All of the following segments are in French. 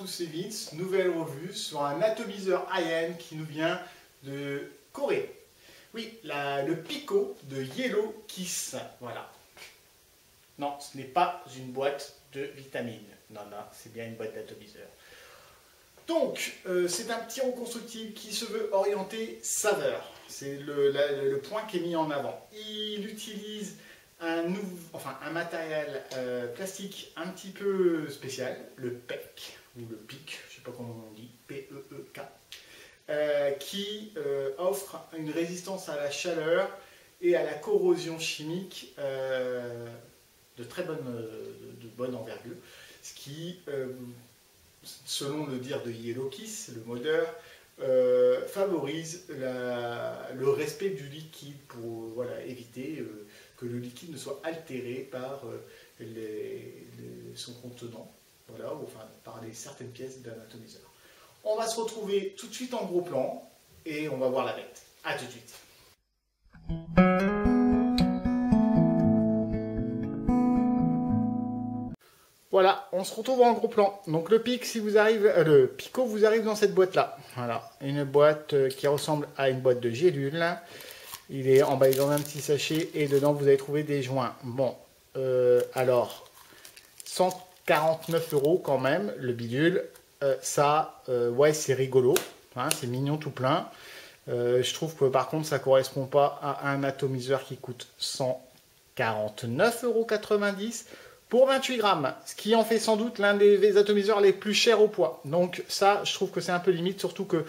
tous, c'est Vince, nouvelle revue sur un atomiseur high-end qui nous vient de Corée. Oui, le Pico de Yellow Kiss, voilà. Non, ce n'est pas une boîte de vitamines, non, non, c'est bien une boîte d'atomiseur. Donc, c'est un petit reconstructible qui se veut orienté saveur, c'est le point qui est mis en avant. Il utilise un matériel plastique un petit peu spécial, le PEC, ou le PIC, je ne sais pas comment on dit, P-E-E-K, qui offre une résistance à la chaleur et à la corrosion chimique de bonne envergure, ce qui, selon le dire de Yellow Kiss, le modeur, favorise le respect du liquide pour éviter que le liquide ne soit altéré par son contenant, ou par certaines pièces d'un atomiseur. On va se retrouver tout de suite en gros plan et on va voir la bête. A tout de suite. Voilà, on se retrouve en gros plan. Donc le le Pico vous arrive dans cette boîte là. Voilà, une boîte qui ressemble à une boîte de gélules. Il est emballé dans un petit sachet et dedans vous allez trouver des joints. Bon, alors 149 € quand même le bidule. Ouais, c'est rigolo, hein, c'est mignon tout plein. Je trouve que par contre ça correspond pas à un atomiseur qui coûte 149,90 € pour 28 grammes, ce qui en fait sans doute l'un des atomiseurs les plus chers au poids. Donc ça, je trouve que c'est un peu limite, surtout que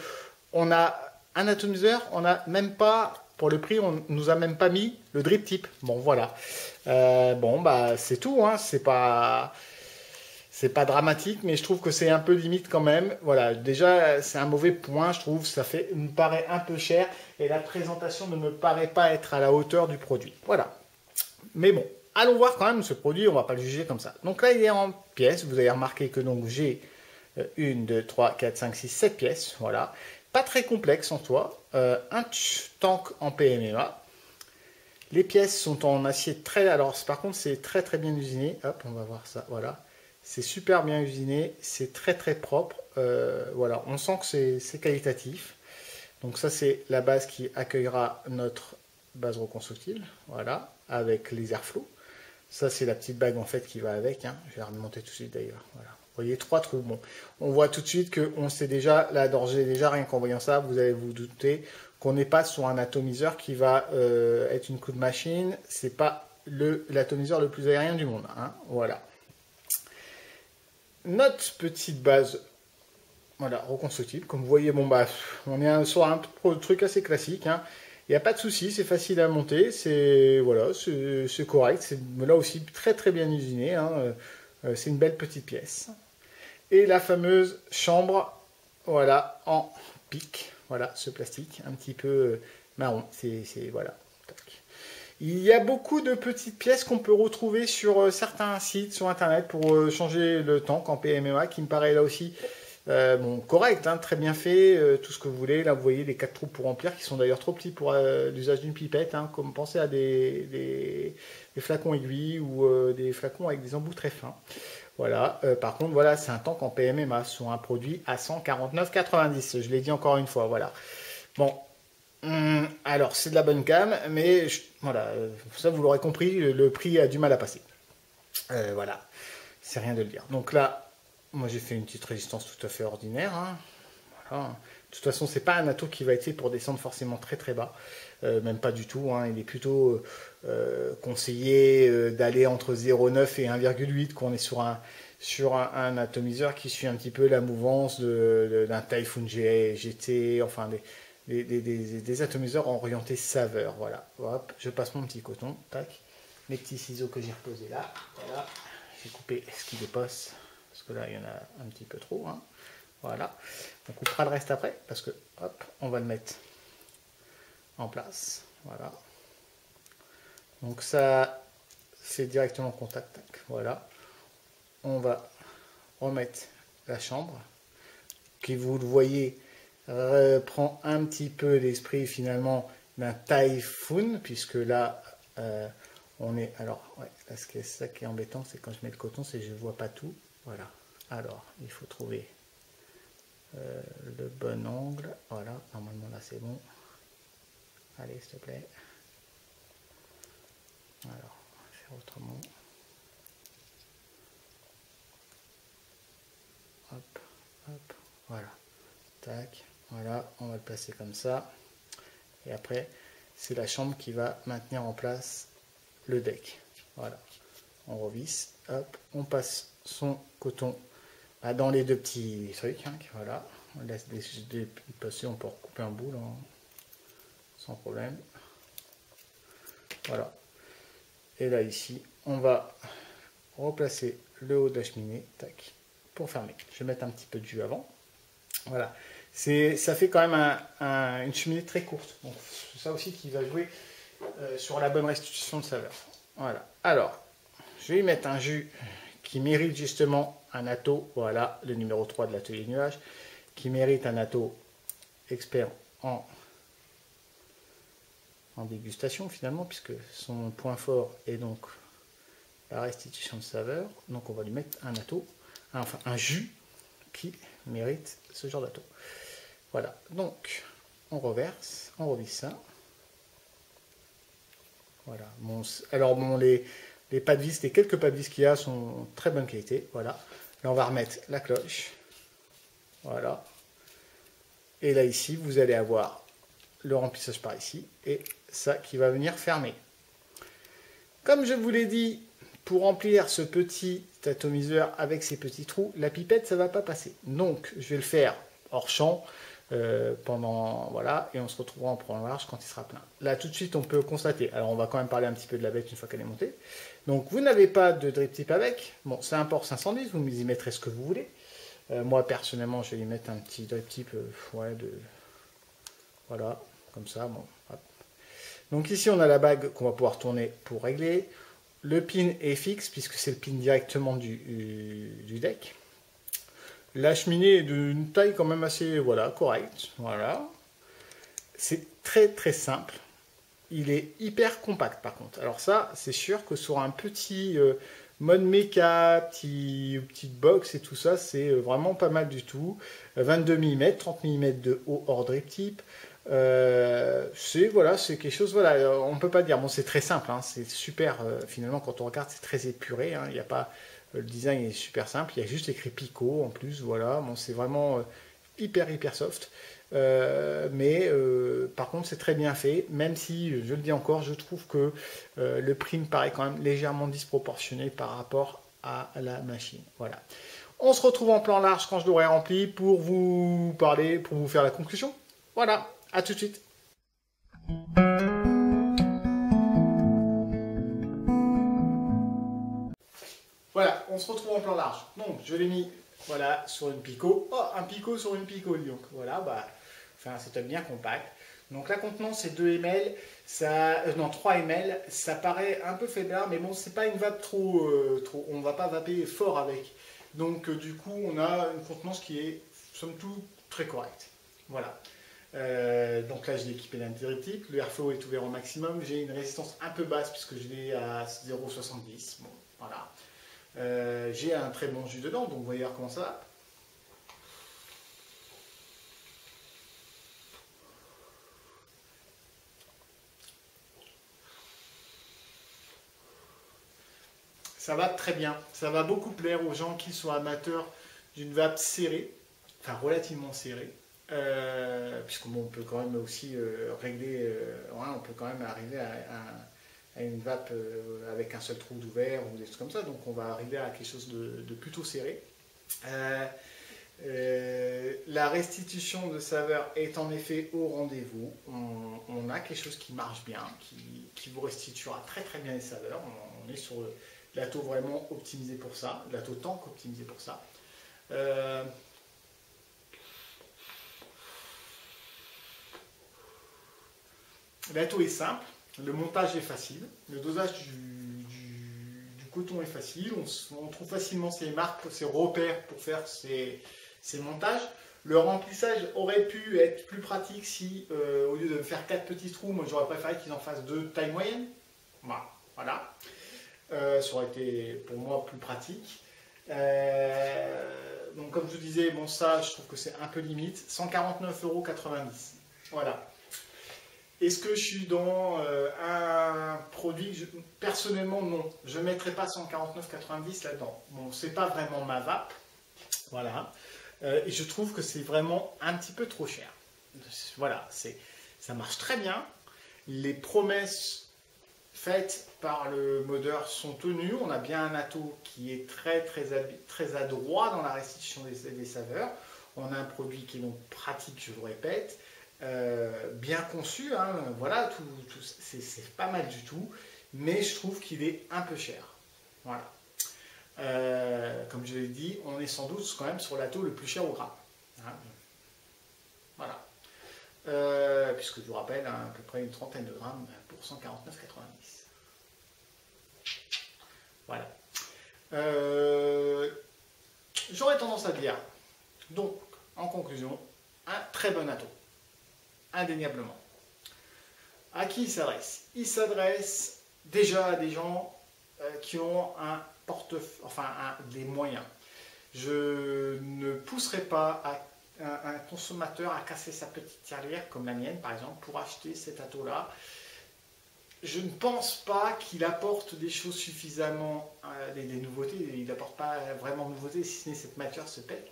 on a un atomiseur, on n'a même pas, pour le prix, on nous a même pas mis le drip tip. Bon, voilà. C'est tout, hein. C'est pas dramatique, mais je trouve que c'est un peu limite quand même. Voilà, déjà, c'est un mauvais point, je trouve. Ça me paraît un peu cher et la présentation ne me paraît pas être à la hauteur du produit. Voilà. Mais bon, allons voir quand même ce produit, on ne va pas le juger comme ça. Donc là, il est en pièces. Vous avez remarqué que j'ai 1, 2, 3, 4, 5, 6, 7 pièces. Voilà. Pas très complexe en soi. Un tank en PMMA. Les pièces sont en acier très... Alors, par contre, c'est très très bien usiné. Hop, on va voir ça. Voilà. C'est super bien usiné. C'est très très propre. Voilà, on sent que c'est qualitatif. Donc ça, c'est la base qui accueillera notre base reconstructible. Voilà, avec les airflow. Ça, c'est la petite bague en fait qui va avec. Hein. Je vais la remonter tout de suite d'ailleurs. Voilà. Vous voyez, 3 trous. Bon, on voit tout de suite qu'on sait déjà, là, d'origine déjà, rien qu'en voyant ça, vous allez vous douter qu'on n'est pas sur un atomiseur qui va être une coup de machine. C'est pas l'atomiseur le plus aérien du monde. Hein. Voilà. Notre petite base, voilà, reconstructible. Comme vous voyez, bon bah, on est sur un truc assez classique. Hein. Il n'y a pas de souci, c'est facile à monter, c'est correct. C'est là aussi très très bien usiné. Hein. C'est une belle petite pièce. Et la fameuse chambre, voilà, en pic. Voilà, ce plastique un petit peu marron. Voilà. Il y a beaucoup de petites pièces qu'on peut retrouver sur certains sites sur internet pour changer le tank en PMMA qui me paraît là aussi correct, hein, très bien fait, tout ce que vous voulez. Là vous voyez les 4 trous pour remplir qui sont d'ailleurs trop petits pour l'usage d'une pipette, hein, comme pensez à des flacons aiguilles ou des flacons avec des embouts très fins. Voilà, par contre voilà, c'est un tank en PMMA sur un produit à 149,90 €. Je l'ai dit encore une fois, voilà. Bon. Alors, c'est de la bonne cam, mais voilà, ça vous l'aurez compris, le prix a du mal à passer. Voilà, c'est rien de le dire. Donc là, moi j'ai fait une petite résistance tout à fait ordinaire. Hein. Voilà. De toute façon, c'est pas un ato qui va être fait pour descendre forcément très très bas, même pas du tout. Hein. Il est plutôt conseillé d'aller entre 0,9 et 1,8, qu'on est sur un atomiseur qui suit un petit peu la mouvance d'un Typhoon GT, enfin des atomiseurs orientés saveur. Voilà, hop, je passe mon petit coton, tac, mes petits ciseaux que j'ai reposés là, voilà, j'ai coupé ce qui dépasse, parce que là il y en a un petit peu trop, hein. Voilà, on coupera le reste après, parce que, hop, on va le mettre en place, voilà, donc ça, c'est directement en contact, tac, voilà, on va remettre la chambre, qui vous le voyez, prend un petit peu l'esprit finalement d'un Typhoon, puisque là on est, alors ouais, là, ça qui est embêtant, c'est quand je mets le coton, c'est que je vois pas tout. Voilà, alors il faut trouver le bon angle. Voilà, normalement là c'est bon. Allez, s'il te plaît. Alors, on va faire autrement. Hop, hop, voilà. Tac, voilà, on va le placer comme ça. Et après, c'est la chambre qui va maintenir en place le deck. Voilà, on revisse, hop, on passe son coton dans les deux petits trucs. Hein, voilà, on laisse passer, on peut recouper un bout là, sans problème. Voilà. Et là ici, on va replacer le haut de la cheminée, tac, pour fermer. Je vais mettre un petit peu de jus avant. Voilà. Ça fait quand même une cheminée très courte. Donc c'est ça aussi qui va jouer sur la bonne restitution de saveur. Voilà. Alors, je vais y mettre un jus qui mérite justement un atto. Voilà, le numéro 3 de l'atelier nuage, qui mérite un atto expert en dégustation finalement, puisque son point fort est donc la restitution de saveur. Donc on va lui mettre un atto, enfin un jus qui mérite ce genre d'atto. Voilà, donc on reverse, on revisse ça. Voilà, bon, alors bon, les pas de vis, les quelques pas de vis qu'il y a sont très bonne qualité. Voilà, là on va remettre la cloche. Voilà, et là ici vous allez avoir le remplissage par ici et ça qui va venir fermer. Comme je vous l'ai dit, pour remplir ce petit atomiseur avec ces petits trous, la pipette ça va pas passer. Donc je vais le faire hors champ pendant voilà, et on se retrouvera en plan large quand il sera plein. Là tout de suite on peut constater. Alors on va quand même parler un petit peu de la bête une fois qu'elle est montée. Donc vous n'avez pas de drip tip avec. Bon, c'est un port 510, vous y mettrez ce que vous voulez. Moi personnellement je vais y mettre un petit drip tip ouais, voilà, comme ça. Bon, hop. Donc ici on a la bague qu'on va pouvoir tourner pour régler. Le pin est fixe puisque c'est le pin directement du deck. La cheminée est d'une taille quand même assez voilà, correcte. Voilà. C'est très très simple. Il est hyper compact par contre. Alors ça, c'est sûr que sur un petit mode méca, petite box et tout ça, c'est vraiment pas mal du tout. 22 mm, 30 mm de haut hors drip tip. C'est voilà, c'est quelque chose, voilà, on peut pas dire, bon c'est très simple, hein, c'est super, finalement quand on regarde c'est très épuré, hein, il y a pas, le design est super simple, il y a juste écrit Pico en plus, voilà, bon c'est vraiment hyper soft, mais par contre c'est très bien fait, même si, je le dis encore, je trouve que le prix me paraît quand même légèrement disproportionné par rapport à la machine, voilà. On se retrouve en plan large quand je l'aurai rempli pour vous parler, pour vous faire la conclusion, voilà. A tout de suite. Voilà, on se retrouve en plan large. Donc, je l'ai mis voilà, sur une Pico. Oh, un Pico sur une Pico, donc voilà, bah, enfin, c'est bien compact. Donc la contenance c'est 2 ml, ça, non 3 ml, ça paraît un peu faiblard, mais bon, c'est pas une vape trop, on va pas vaper fort avec. Donc du coup, on a une contenance qui est, somme toute, très correcte. Voilà. Donc là je l'ai équipé d'un drip tip, le airflow est ouvert au maximum, j'ai une résistance un peu basse puisque je l'ai à 0,70, bon voilà. J'ai un très bon jus dedans, donc vous voyez comment ça va. Ça va très bien, ça va beaucoup plaire aux gens qui sont amateurs d'une vape serrée, enfin relativement serrée. Puisqu'on bon, peut quand même aussi régler, ouais, on peut quand même arriver à une vape avec un seul trou d'ouvert ou des trucs comme ça, donc on va arriver à quelque chose de plutôt serré. La restitution de saveur est en effet au rendez-vous. On a quelque chose qui marche bien, qui vous restituera très très bien les saveurs. On est sur l'atto vraiment optimisé pour ça, l'atto tank optimisé pour ça. L'atto est simple, le montage est facile, le dosage du coton est facile, on trouve facilement ses marques, ses repères pour faire ses montages. Le remplissage aurait pu être plus pratique si, au lieu de faire 4 petits trous, moi j'aurais préféré qu'ils en fassent 2 taille moyenne. Voilà. Ça aurait été pour moi plus pratique. Donc comme je vous disais, bon ça, je trouve que c'est un peu limite. 149,90 €. Voilà. Est-ce que je suis dans un produit personnellement, non. Je ne mettrai pas 149,90 € là-dedans. Bon, c'est pas vraiment ma vape. Voilà. Et je trouve que c'est vraiment un petit peu trop cher. Voilà, ça marche très bien. Les promesses faites par le modeur sont tenues. On a bien un atto qui est très adroit dans la restitution des saveurs. On a un produit qui est donc pratique, je vous répète. Bien conçu, hein, voilà, c'est pas mal du tout, mais je trouve qu'il est un peu cher. Voilà. Comme je l'ai dit, on est sans doute quand même sur l'atto le plus cher au gramme. Hein. Voilà. Puisque je vous rappelle, hein, à peu près une trentaine de grammes pour 149,90 €. Voilà. J'aurais tendance à dire, donc, en conclusion, un très bon atto. Indéniablement. À qui il s'adresse? Il s'adresse déjà à des gens qui ont un portefeuille, enfin des moyens. Je ne pousserai pas un consommateur à casser sa petite tirelire, comme la mienne par exemple, pour acheter cet atto-là. Je ne pense pas qu'il apporte des choses suffisamment, des nouveautés, il n'apporte pas vraiment de nouveautés, si ce n'est cette matière, ce PEC.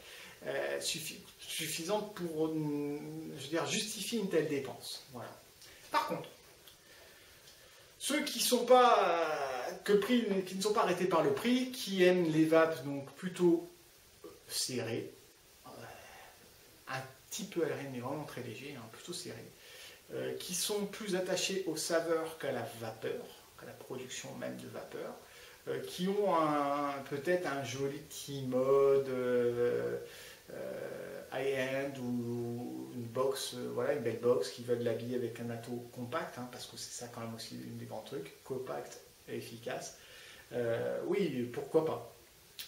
Suffisante pour, je veux dire, justifier une telle dépense. Voilà. Par contre, ceux qui sont pas qui ne sont pas arrêtés par le prix, qui aiment les vapes donc plutôt serrées, un petit peu aériennes mais vraiment très léger, hein, plutôt serrées, qui sont plus attachés aux saveurs qu'à la vapeur, qu'à la production même de vapeur, qui ont peut-être un joli petit mode high-end ou une box, voilà, une belle box, qui veulent l'habiller avec un atto compact, hein, parce que c'est ça quand même aussi une des grands trucs, compact et efficace. Oui, pourquoi pas.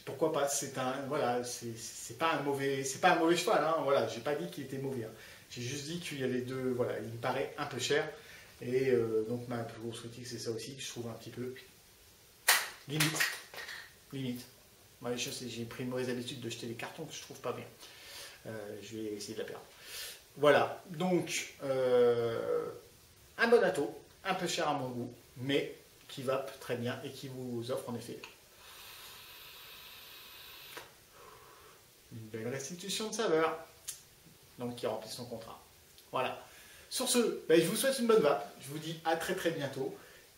Pourquoi pas, c'est pas un mauvais cheval, hein, voilà, j'ai pas dit qu'il était mauvais, hein. J'ai juste dit qu'il y avait deux, voilà, il me paraît un peu cher, et donc ma plus grosse critique c'est ça aussi, que je trouve un petit peu limite. Moi, j'ai pris une mauvaise habitude de jeter les cartons que je trouve pas bien. Je vais essayer de la perdre. Voilà, donc un bon atto, un peu cher à mon goût, mais qui va très bien et qui vous offre en effet une belle restitution de saveur, donc qui remplit son contrat. Voilà. Sur ce, je vous souhaite une bonne vape. Je vous dis à très très bientôt.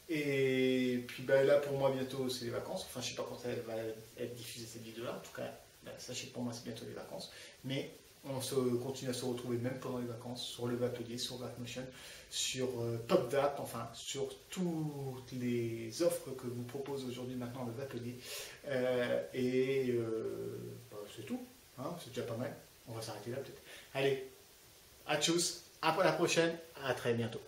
Et puis là pour moi bientôt c'est les vacances. Enfin je sais pas quand elle va être diffusée cette vidéo là. En tout cas, sachez que pour moi c'est bientôt les vacances. Mais on continue à se retrouver même pendant les vacances sur le Vapelier, sur Vapmotion, sur PopVap, enfin sur toutes les offres que vous propose aujourd'hui maintenant le Vapelier. C'est tout, hein, c'est déjà pas mal. On va s'arrêter là peut-être. Allez, à tchuss, à la prochaine, à très bientôt.